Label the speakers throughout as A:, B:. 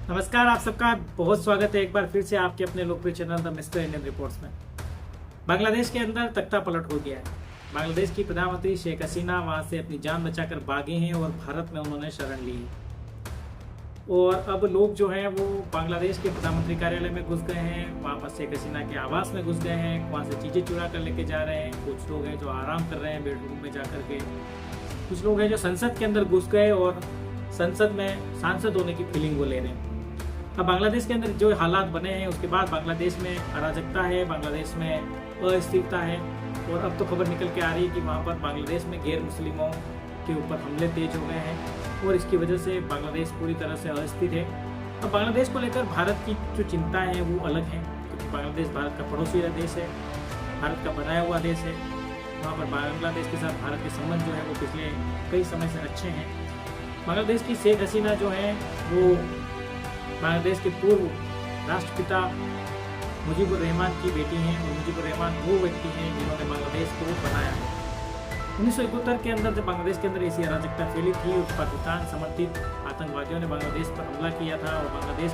A: नमस्कार, आप सबका बहुत स्वागत है एक बार फिर से आपके अपने लोकप्रिय channel the mister Indian reports में। बांग्लादेश के अंदर तख्ता पलट हो गया है। बांग्लादेश की प्रधानमंत्री शेख हसीना वहां से अपनी जान बचाकर भागे हैं और भारत में उन्होंने शरण ली है। और अब लोग जो हैं वो बांग्लादेश के प्रधानमंत्री कार्यालय में घुस गए हैं, वहाँ पर शेख हसीना के आवास में घुस गए हैं, वहाँ से चीज़ें चुरा कर लेके जा रहे हैं। कुछ लोग हैं जो आराम कर रहे हैं बेडरूम में जा कर के, कुछ लोग हैं जो संसद के अंदर घुस गए और संसद में सांसद होने की फीलिंग वो ले रहे हैं। अब बांग्लादेश के अंदर जो हालात बने हैं उसके बाद बांग्लादेश में अराजकता है, बांग्लादेश में अस्थिरता है। और अब तो खबर निकल के आ रही है कि वहाँ पर बांग्लादेश में गैर मुस्लिमों के ऊपर हमले तेज हो गए हैं और इसकी वजह से बांग्लादेश पूरी तरह से अस्थिर है। अब बांग्लादेश को लेकर भारत की जो चिंताएं हैं वो अलग हैं, क्योंकि बांग्लादेश भारत का पड़ोसी देश है, भारत का बनाया हुआ देश है। वहाँ पर बांग्लादेश के साथ भारत के संबंध जो है वो पिछले कई समय से अच्छे हैं। बांग्लादेश की शेख हसीना जो है वो बांग्लादेश के पूर्व राष्ट्रपिता मुजीबुर रहमान की बेटी हैं और मुजीबुर रहमान वो व्यक्ति हैं जिन्होंने बांग्लादेश को बनाया है। 1971 के अंदर जब बांग्लादेश के अंदर ऐसी अराजकता फैली थी और पाकिस्तान समर्थित आतंकवादियों ने बांग्लादेश पर हमला किया था और बांग्लादेश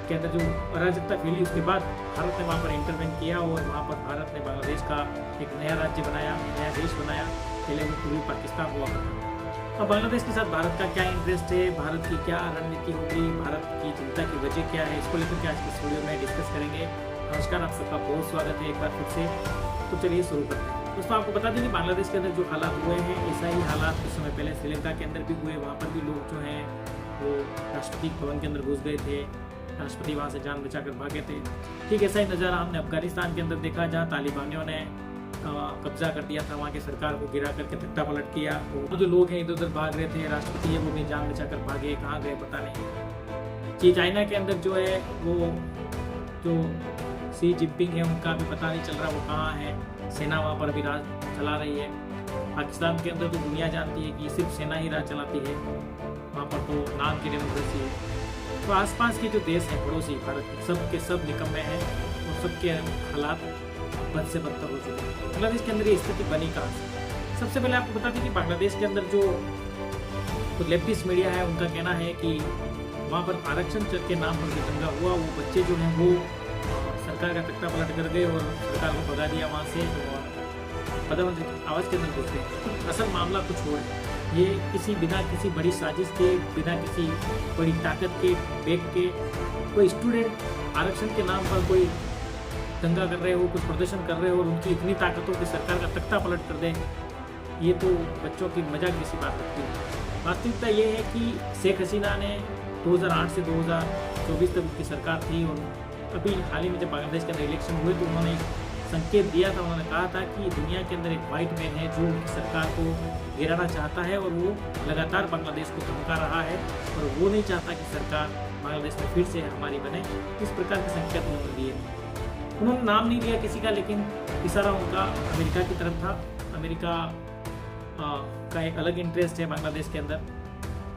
A: के अंदर जो अराजकता फैली उसके बाद भारत ने वहाँ पर इंटरवेन किया और वहाँ पर भारत ने बांग्लादेश का एक नया राज्य बनाया, नया देश बनाया। पहले वो पूर्वी पाकिस्तान हुआ करता था। अब बांग्लादेश के साथ भारत का क्या इंटरेस्ट है, भारत की क्या रणनीति होगी, भारत की चिंता की वजह क्या है, इसको लेकर के आज इस वीडियो में डिस्कस करेंगे। नमस्कार, आप सबका बहुत स्वागत है एक बार फिर से। तो चलिए शुरू करते हैं। दोस्तों, आपको बता दें कि बांग्लादेश के अंदर जो हालात हुए हैं ऐसा ही हालात कुछ समय पहले श्रीलंका के अंदर भी हुए। वहाँ पर भी लोग जो हैं वो राष्ट्रपति भवन के अंदर घुस गए थे, राष्ट्रपति वहाँ से जान बचाकर भागे थे। ठीक ऐसा ही नज़ारा हमने अफगानिस्तान के अंदर देखा, जहाँ तालिबानियों ने कब्जा कर दिया था, वहाँ की सरकार को गिरा करके तख्ता पलट किया। वो जो लोग हैं इधर उधर भाग रहे थे, राष्ट्रपति है वो भी जान बचाकर भागे, कहाँ गए पता नहीं। चाइना के अंदर जो है वो जो शी जिनपिंग है उनका भी पता नहीं चल रहा वो कहाँ है। सेना वहाँ पर भी राज चला रही है। पाकिस्तान के अंदर तो दुनिया जानती है कि सिर्फ सेना ही राज चलाती है, वहाँ पर तो नाम की डेमोक्रेसी है। तो आसपास के जो देश हैं पड़ोसी भारत के, सब के सब निकम्मे हैं और सबके हालात बद से बदतर हो चुके हैं। बांग्लादेश के अंदर ये स्थिति बनी कहाँ से? सबसे पहले आपको बता दें कि बांग्लादेश के अंदर जो लेफ्टिस्ट मीडिया है उनका कहना है कि वहाँ पर आरक्षण के नाम पर जो दंगा हुआ वो बच्चे जो हैं वो सरकार का तख्ता पलट कर गए और सरकार को भगा दिया वहाँ से और प्रधानमंत्री आवास के अंदर घुस गए। असल मामला कुछ और है। ये बिना किसी बड़ी साजिश के, बिना किसी बड़ी ताकत के बेग के कोई स्टूडेंट आरक्षण के नाम पर कोई दंगा कर रहे हो, कुछ प्रदर्शन कर रहे हो और उनकी इतनी ताकत हो कि सरकार का तख्ता पलट कर दें, ये तो बच्चों की मजाक जैसी बात लगती है। वास्तविकता ये है कि शेख हसीना ने 2008 से 2024 तक उनकी सरकार थी और अभी हाल ही में जब बांग्लादेश के अंदर इलेक्शन हुए तो उन्होंने एक संकेत दिया था। उन्होंने कहा था कि दुनिया के अंदर एक वाइट मैन है जो सरकार को गिराना चाहता है और वो लगातार बांग्लादेश को धमका रहा है और वो नहीं चाहता कि सरकार बांग्लादेश में फिर से हमारी बने। इस प्रकार के संकेत उन्होंने दिए। उन्होंने नाम नहीं लिया किसी का, लेकिन इशारा उनका अमेरिका की तरफ था। अमेरिका का एक अलग इंटरेस्ट है बांग्लादेश के अंदर।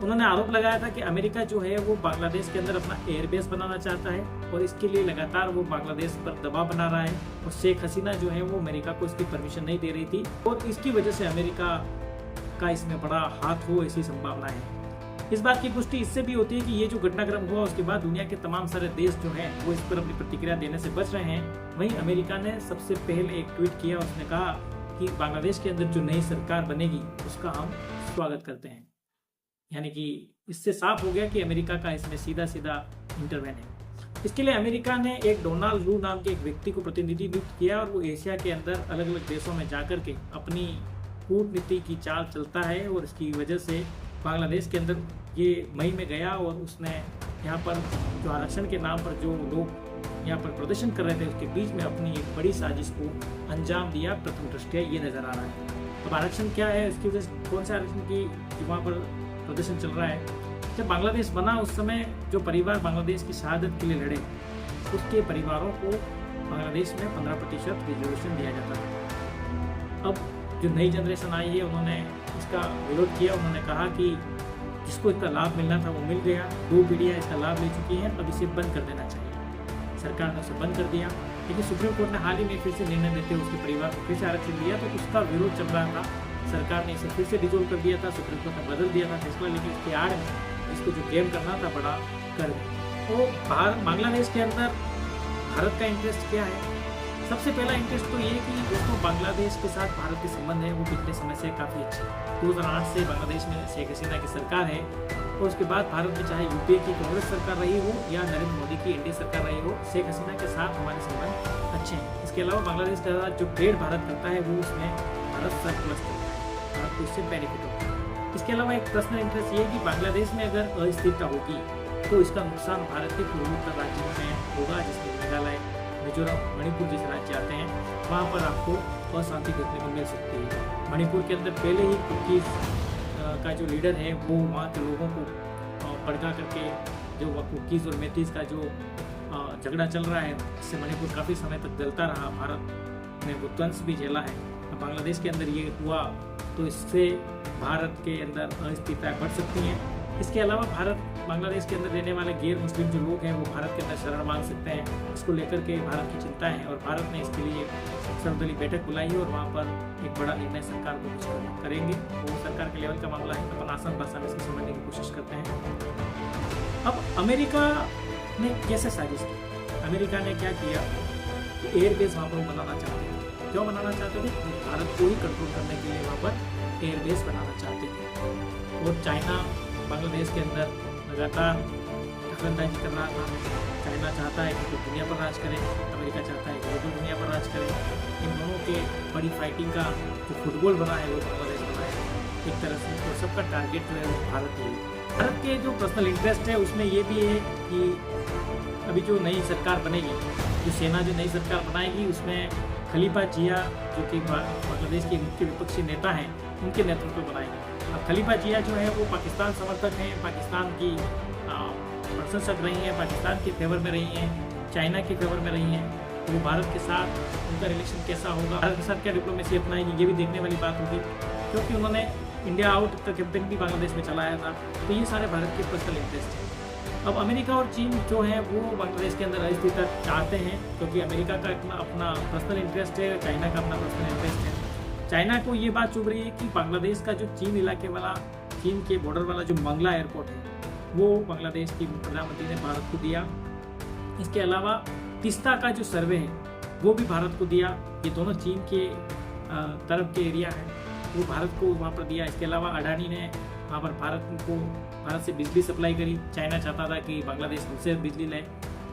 A: उन्होंने आरोप लगाया था कि अमेरिका जो है वो बांग्लादेश के अंदर अपना एयरबेस बनाना चाहता है और इसके लिए लगातार वो बांग्लादेश पर दबाव बना रहा है और शेख हसीना जो है वो अमेरिका को इसकी परमिशन नहीं दे रही थी और इसकी वजह से अमेरिका का इसमें बड़ा हाथ हो ऐसी संभावना है। इस बात की पुष्टि इससे भी होती है कि ये जो घटनाक्रम हुआ उसके बाद दुनिया के तमाम सारे देश जो हैं वो इस पर अपनी प्रतिक्रिया देने से बच रहे हैं। वहीं अमेरिका ने सबसे पहले एक ट्वीट किया, उसने कहा कि बांग्लादेश के अंदर जो नई सरकार बनेगी उसका हम स्वागत करते हैं। यानी कि इससे साफ हो गया कि अमेरिका का इसमें सीधा सीधा इंटरवेन है। इसके लिए अमेरिका ने एक डोनाल्ड लू नाम के एक व्यक्ति को प्रतिनिधि नियुक्त किया और वो एशिया के अंदर अलग अलग देशों में जाकर के अपनी कूटनीति की चाल चलता है और इसकी वजह से बांग्लादेश के अंदर ये मई में गया और उसने यहाँ पर जो आरक्षण के नाम पर जो लोग यहाँ पर प्रदर्शन कर रहे थे उसके बीच में अपनी एक बड़ी साजिश को अंजाम दिया। प्रथम दृष्टया ये नजर आ रहा है। अब आरक्षण क्या है, इसकी वजह से कौन से आरक्षण की वहाँ पर प्रदर्शन चल रहा है? जब बांग्लादेश बना उस समय जो परिवार बांग्लादेश की शहादत के लिए लड़े उसके परिवारों को बांग्लादेश में 15% रिजर्वेशन दिया जाता था। अब जो नई जनरेशन आई है उन्होंने इसका विरोध किया। उन्होंने कहा कि जिसको इसका लाभ मिलना था वो मिल गया, 2 पीढ़ियाँ इसका लाभ ले चुकी हैं, अब इसे बंद कर देना चाहिए। सरकार ने उसे बंद कर दिया, लेकिन सुप्रीम कोर्ट ने हाल ही में फिर से निर्णय देते हुए उसके परिवार को फिर से आरक्षण दिया, तो उसका विरोध चल रहा था। सरकार ने इसे फिर से डिजोल्व कर दिया था, सुप्रीम कोर्ट ने बदल दिया था फैसला, लेकिन इसके आड़ में इसको जो गेम करना था बड़ा कर गए। तो बांग्लादेश के अंदर भारत का इंटरेस्ट क्या है? सबसे पहला इंटरेस्ट तो ये कि दोस्तों बांग्लादेश के साथ भारत के संबंध है वो पिछले समय से काफ़ी अच्छे हैं। 2008 से बांग्लादेश में शेख हसीना की सरकार है और उसके बाद भारत में चाहे यूपीए की कांग्रेस सरकार रही हो या नरेंद्र मोदी की एनडीए सरकार रही हो, शेख हसीना के साथ हमारे संबंध अच्छे हैं। इसके अलावा बांग्लादेश के साथ जो ट्रेड भारत करता है वो उसमें भारत सरप्लस करता है, भारत को इससे बेनिफिट होता है। इसके अलावा एक पर्सनल इंटरेस्ट ये है कि बांग्लादेश में अगर अस्थिरता होगी तो इसका नुकसान भारत के पूर्वोत्तर राज्यों में होगा, जिसमें मेघालय, मिजोरम, मणिपुर जैसे राज्य आते हैं। वहाँ पर आपको अशांति देखने को मिल सकती है। मणिपुर के अंदर पहले ही कुकीज़ का जो लीडर है वो वहाँ के लोगों को भड़का करके जो कुकीज़ और मेथीज़ का जो झगड़ा चल रहा है, इससे मणिपुर काफ़ी समय तक जलता रहा। भारत ने वो ध्वंस भी झेला है। बांग्लादेश के अंदर ये हुआ तो इससे भारत के अंदर अस्थिरताएं बढ़ सकती हैं। इसके अलावा भारत बांग्लादेश के अंदर रहने वाले गैर मुस्लिम जो लोग हैं वो भारत के अंदर शरण मांग सकते हैं। इसको लेकर के भारत की चिंता है और भारत ने इसके लिए सर्वदलीय बैठक बुलाई है और वहाँ पर एक बड़ा निर्णय सरकार को कुछ करेंगे। वो सरकार के लेवल का मामला है, अपन आसान भाषा में इसको समझने की कोशिश करते हैं। अब अमेरिका ने कैसे साजिश की? अमेरिका ने क्या किया कि एयरबेस वहाँ पर बनाना चाहते थे। क्यों बनाना चाहते थे? भारत को ही कंट्रोल करने के लिए वहाँ पर एयरबेस बनाना चाहते थे। और चाइना बांग्लादेश के अंदर लगातार दखलंदाजी कर रहा था। चाइना चाहता है कि दुनिया पर राज करे, अमेरिका चाहता है कि वो दुनिया पर राज करे। इन दोनों के बड़ी फाइटिंग का जो फुटबॉल बना है वो बांग्लादेश बना है एक तरह से। तो सबका टारगेट जो है वो भारत ही है। भारत के जो पर्सनल इंटरेस्ट है उसमें ये भी है कि अभी जो नई सरकार बनेगी, जो सेना जो नई सरकार बनाएगी उसमें खलीफा जिया जो कि बांग्लादेश के मुख्य विपक्षी नेता हैं उनके नेतृत्व में बनाएगी। अब खलीफा जिया जो है वो पाकिस्तान समर्थक हैं, पाकिस्तान की प्रशंसक रही हैं, पाकिस्तान के फेवर में रही हैं, चाइना के फेवर में रही हैं। तो वो भारत के साथ उनका रिलेशन कैसा होगा, भारत के साथ क्या डिप्लोमेसी अपनाएगी, ये भी देखने वाली बात होगी। क्योंकि उन्होंने इंडिया आउट का कैंपेन भी बांग्लादेश में चलाया था। तो ये सारे भारत के पर्सनल इंटरेस्ट हैं। अब अमेरिका और चीन जो है वो बांग्लादेश के अंदर अस्थिरता चाहते हैं, क्योंकि अमेरिका का अपना पर्सनल इंटरेस्ट है, चाइना का अपना पर्सनल इंटरेस्ट है। चाइना को ये बात चुभ रही है कि बांग्लादेश का जो चीन इलाके वाला, चीन के बॉर्डर वाला जो मंगला एयरपोर्ट है वो बांग्लादेश की प्रधानमंत्री ने भारत को दिया। इसके अलावा तिस्ता का जो सर्वे है वो भी भारत को दिया। ये दोनों चीन के तरफ के एरिया है, वो भारत को वहाँ पर दिया। इसके अलावा अडानी ने वहाँ पर भारत से बिजली सप्लाई करी। चाइना चाहता था कि बांग्लादेश हमसे बिजली ले।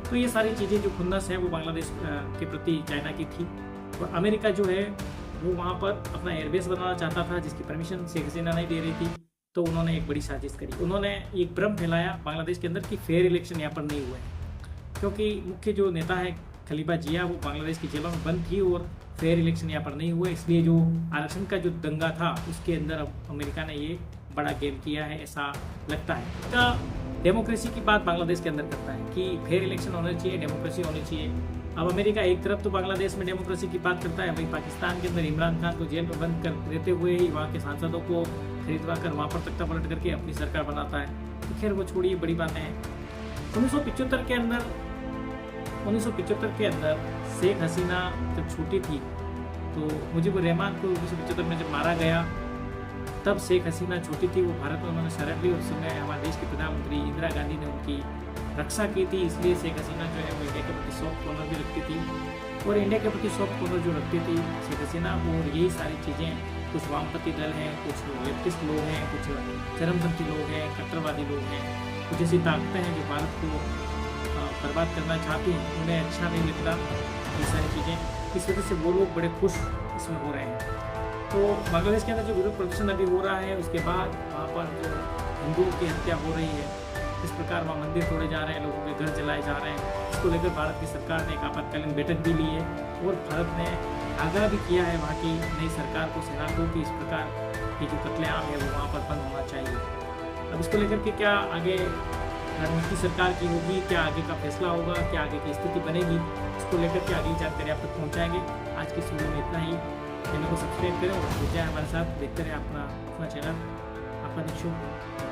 A: तो ये सारी चीज़ें जो खुन्नस है वो बांग्लादेश के प्रति चाइना की थी। और अमेरिका जो है वो वहाँ पर अपना एयरबेस बनाना चाहता था, जिसकी परमिशन शेख हसीना नहीं दे रही थी। तो उन्होंने एक बड़ी साजिश करी। उन्होंने एक भ्रम फैलाया बांग्लादेश के अंदर कि फेयर इलेक्शन यहाँ पर नहीं हुए हैं, क्योंकि मुख्य जो नेता है खलीफा जिया वो बांग्लादेश की जेलों में बंद थी और फेयर इलेक्शन यहाँ पर नहीं हुए। इसलिए जो आरक्षण का जो दंगा था उसके अंदर अब अमेरिका ने ये बड़ा गेम किया है, ऐसा लगता है। डेमोक्रेसी की बात बांग्लादेश के अंदर करता है कि फेयर इलेक्शन होने चाहिए, डेमोक्रेसी होनी चाहिए। अब अमेरिका एक तरफ तो बांग्लादेश में डेमोक्रेसी की बात करता है, वहीं पाकिस्तान के अंदर इमरान खान को जेल में बंद कर देते हुए ही वहाँ के सांसदों को खरीदवा कर वहाँ पर तख्ता पलट करके अपनी सरकार बनाता है। तो खैर वो छोड़िए, बड़ी बातें हैं। 1975 के अंदर शेख हसीना जब छोटी थी तो मुजीबुर रहमान को 1975 में जब मारा गया तब शेख हसीना छोटी थी, वो भारत में उन्होंने शरण ली। उस समय हमारे देश की प्रधानमंत्री इंदिरा गांधी ने उनकी रक्षा की थी। इसलिए शेख हसीना जो है वो इंडिया के प्रति सॉफ्ट कॉर्नर भी रखती थी और इंडिया के प्रति सॉफ्ट कॉर्नर जो रखती थी शेख हसीना, और यही सारी चीज़ें, कुछ वामपंथी दल हैं, कुछ लेफ्टिस्ट लोग हैं, कुछ चरमपंथी लोग हैं, कट्टरवादी लोग हैं, कुछ ऐसी ताकतें हैं जो भारत को बर्बाद करना चाहती हैं, उन्हें अच्छा नहीं लगता ये सारी चीज़ें। इस वजह से वो लोग बड़े खुश इसमें हो रहे हैं। तो बांग्लादेश के अंदर जो विरोध प्रदर्शन अभी हो रहा है, उसके बाद वहाँ पर जो हिंदुओं की हत्या हो रही है, इस प्रकार वहाँ मंदिर तोड़े जा रहे हैं, लोगों के घर जलाए जा रहे हैं, इसको लेकर भारत की सरकार ने एक आपातकालीन बैठक भी ली है और भारत ने आगाह भी किया है वहाँ की नई सरकार को, सेना को, कि इस प्रकार की जो कत्लेआम है वो वहाँ पर बंद होना चाहिए। अब इसको लेकर के क्या आगे रणनीति सरकार की होगी, क्या आगे का फैसला होगा, क्या आगे की स्थिति बनेगी, इसको लेकर के अगली जानकारी आप तक पहुँचाएंगे। आज की वीडियो में इतना ही। चैनल को सब्सक्राइब करें और जुड़ जाए हमारे साथ, देखते रहे अपना चैनल। आपका दिन शुभ।